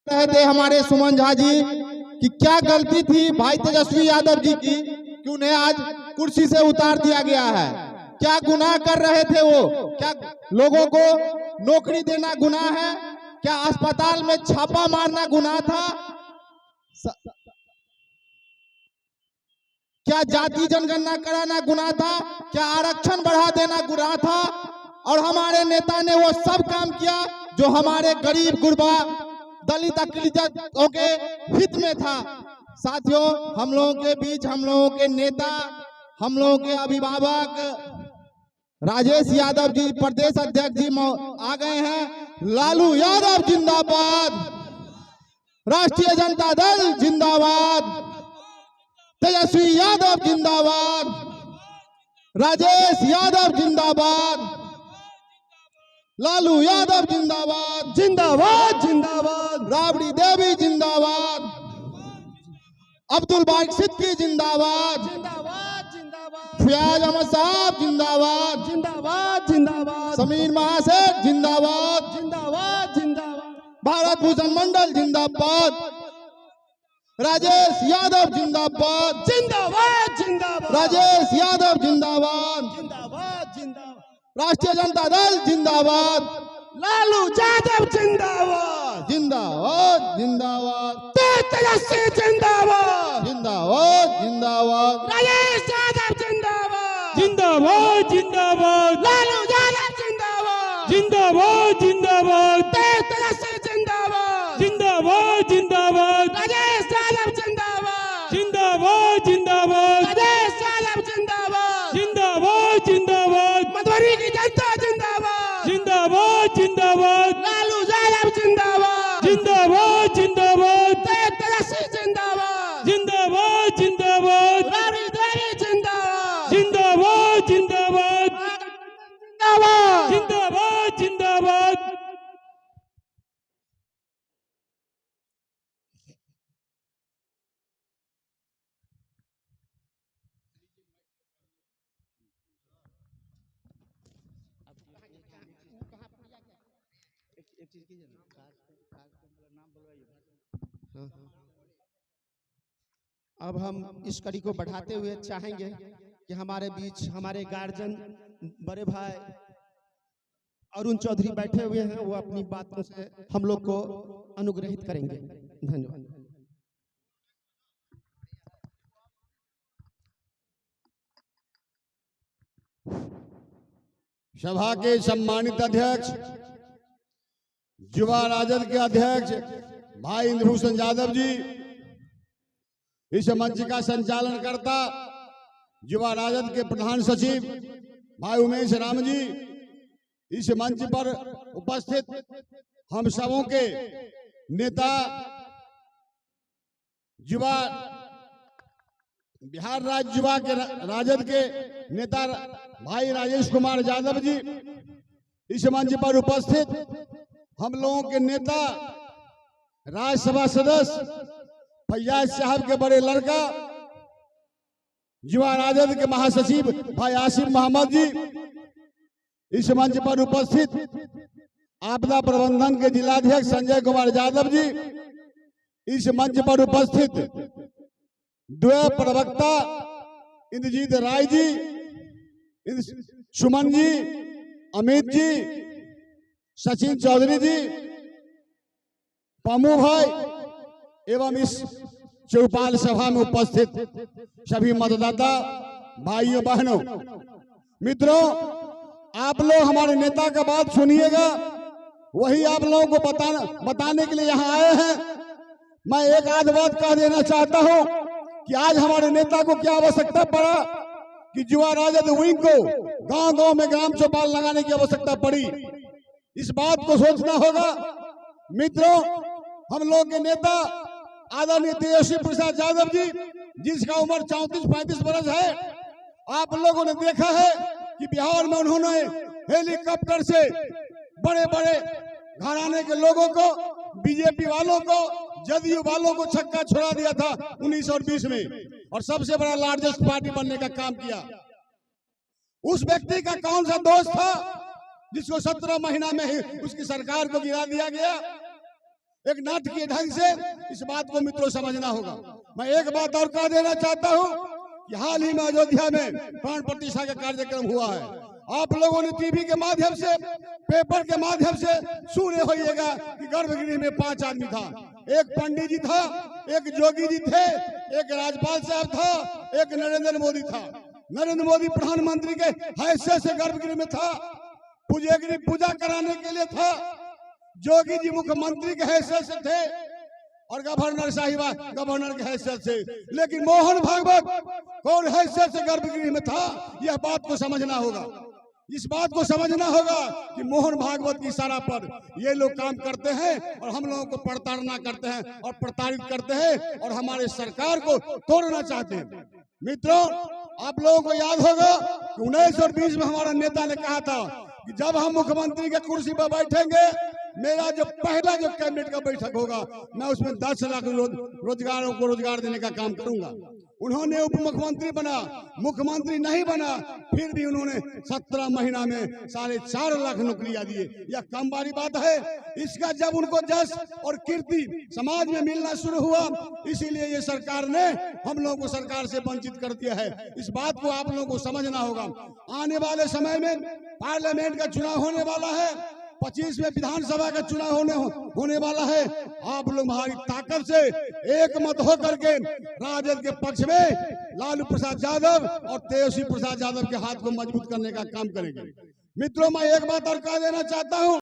रहे थे हमारे सुमन झा जी कि क्या गलती थी भाई तेजस्वी यादव जी की कि उन्हें आज कुर्सी से उतार दिया गया है। क्या गुनाह कर रहे थे वो? क्या लोगों को नौकरी देना गुनाह है? क्या अस्पताल में छापा मारना गुनाह था? क्या जाति जनगणना कराना गुनाह था? क्या आरक्षण बढ़ा देना गुनाह था? और हमारे नेता ने वो सब काम किया जो हमारे गरीब गुरबा दलित अकलितों के हित में था। साथियों, हम लोगों के बीच हम लोगों के नेता, हम लोगों के अभिभावक राजेश यादव जी प्रदेश अध्यक्ष जी आ गए हैं। लालू यादव जिंदाबाद, राष्ट्रीय जनता दल जिंदाबाद, तेजस्वी यादव जिंदाबाद, राजेश यादव जिंदाबाद, लालू यादव जिंदाबाद, जिंदाबाद जिंदाबाद, राबड़ी देवी जिंदाबाद, अब्दुल बारिक सिद्दीकी जिंदाबाद, जिंदाबाद जिंदाबाद, फयाज अहमद साहब जिंदाबाद, जिंदाबाद जिंदाबाद, समीर महासेठ जिंदाबाद, जिंदाबाद जिंदाबाद, भारत भूषण मंडल जिंदाबाद, राजेश यादव जिंदाबाद, जिंदाबाद जिंदाबाद, राजेश यादव जिंदाबाद, जिंदाबाद जिंदाबाद, राष्ट्रीय जनता दल जिंदाबाद, लालू यादव जिंदाबाद, जिंदाबाद जिंदाबाद, तेजस्वी जिंदाबाद, जिंदाबाद जिंदाबाद, राजेश यादव जिंदाबाद, जिंदाबाद जिंदाबाद, लालू यादव जिंदाबाद, जिंदाबाद जिंदाबाद, तेजस्वी जिंदाबाद, जिंदाबाद जिंदाबाद, राजेश यादव जिंदाबाद, जिंदाबाद जिंदाबाद, राजेश यादव जिंदाबाद, जिंदाबाद जिंदाबाद, मधुबनी की जनता जिंदाबाद, जिंदाबाद जिंदाबाद, लालू यादव जिंदाबाद, जिंदाबाद जिंदाबाद, तेजस्वी जिंदाबाद, जिंदाबाद जिंदाबाद, राबड़ी देवी जिंदाबाद, जिंदाबाद जिंदाबाद, जिंदाबाद, जिंदाबाद जिंदाबाद। अब हम इस कड़ी को बढ़ाते हुए चाहेंगे कि हमारे बीच हमारे गार्जियन बड़े भाई अरुण चौधरी बैठे हुए हैं, वो अपनी बातों से हम लोग को अनुग्रहित करेंगे। धन्यवाद। सभा के सम्मानित अध्यक्ष, युवा राजद के अध्यक्ष भाई इंद्रभूषण यादव जी, इस मंच का संचालन करता युवा राजद के प्रधान सचिव भाई उमेश राम जी, इस मंच पर उपस्थित हम सबों के नेता युवा बिहार राज्य युवा के राजद के नेता भाई राजेश कुमार यादव जी, इस मंच पर उपस्थित हम लोगों के नेता राज्यसभा सदस्य फैयाज साहब के बड़े लड़का युवा राजद के महासचिव भाई आसिफ मोहम्मद जी, इस मंच पर उपस्थित आपदा प्रबंधन के जिलाध्यक्ष संजय कुमार यादव जी, इस मंच पर उपस्थित द्वय प्रवक्ता इंद्रजीत राय जी, सुमन जी, अमित जी, सचिन चौधरी जी, पमू भाई एवं इस चौपाल सभा में उपस्थित सभी मतदाता भाइयों बहनों मित्रों, आप लोग हमारे नेता का बात सुनिएगा, वही आप लोगों को बताने के लिए यहाँ आए हैं। मैं एक आध बात कह देना चाहता हूँ कि आज हमारे नेता को क्या आवश्यकता पड़ा कि युवा राजद विंग को गांव-गांव में ग्राम चौपाल लगाने की आवश्यकता पड़ी। इस बात को सोचना होगा मित्रों। हम लोग के नेता आदरणीय तेजस्वी प्रसाद यादव जी, जिसका उम्र 34-35 वर्ष है, आप लोगों ने देखा है कि बिहार में उन्होंने हेलीकॉप्टर से बड़े बड़े घराने के लोगों को, बीजेपी वालों को, जदयू वालों को छक्का छुड़ा दिया था 19 और 20 में, और सबसे बड़ा लार्जेस्ट पार्टी बनने का काम किया। उस व्यक्ति का कौन सा दोस्त था जिसको 17 महीना में ही उसकी सरकार को गिरा दिया गया? एक नाटकीय ढंग से इस बात को मित्रों समझना होगा। मैं एक बात और कह देना चाहता हूं कि हाल ही में अयोध्या में प्राण प्रतिष्ठा का कार्यक्रम हुआ है। आप लोगों ने टीवी के माध्यम से, पेपर के माध्यम से सुने होइएगा कि गर्भगृह में 5 आदमी था। एक पंडित जी था, एक जोगी जी थे, एक राज्यपाल साहब था, एक नरेंद्र मोदी था। नरेंद्र मोदी प्रधानमंत्री के हैसियत से गर्भगृह में था, पूजा कराने के लिए था। जोगी जी मुख्यमंत्री के हैसियत से थे और गवर्नर साहिबा गवर्नर के हैसियत से। लेकिन मोहन भागवत कौन हैसियत से गर्भगृह में था, यह बात को समझना होगा। इस बात को समझना होगा कि मोहन भागवत की इशारा पर ये लोग काम करते हैं और हम लोगों को प्रताड़ना करते हैं और प्रताड़ित करते हैं और हमारे सरकार को तोड़ना चाहते हैं। मित्रों, आप लोगों को याद होगा कि 1920 में हमारा नेता ने कहा था कि जब हम मुख्यमंत्री के कुर्सी पर बैठेंगे, मेरा जो पहला जो कैबिनेट का बैठक होगा, मैं उसमें 10 लाख रोजगारों को रोजगार देने का काम करूंगा। उन्होंने उप मुख्यमंत्री बना, मुख्यमंत्री नहीं बना, फिर भी उन्होंने 17 महीना में 4.5 लाख नौकरियां दिए। यह कम वाली बात है। इसका जब उनको जस और कीर्ति समाज में मिलना शुरू हुआ, इसीलिए ये सरकार ने हम लोगों को सरकार से वंचित कर दिया है। इस बात को आप लोगों को समझना होगा। आने वाले समय में पार्लियामेंट का चुनाव होने वाला है, 25 में विधानसभा का चुनाव होने वाला है। आप लोग हमारी ताकत से एक मत होकर के राजद के पक्ष में लालू प्रसाद यादव और तेजस्वी प्रसाद यादव के हाथ को मजबूत करने का काम करेंगे। मित्रों, मैं एक बात और कह देना चाहता हूं।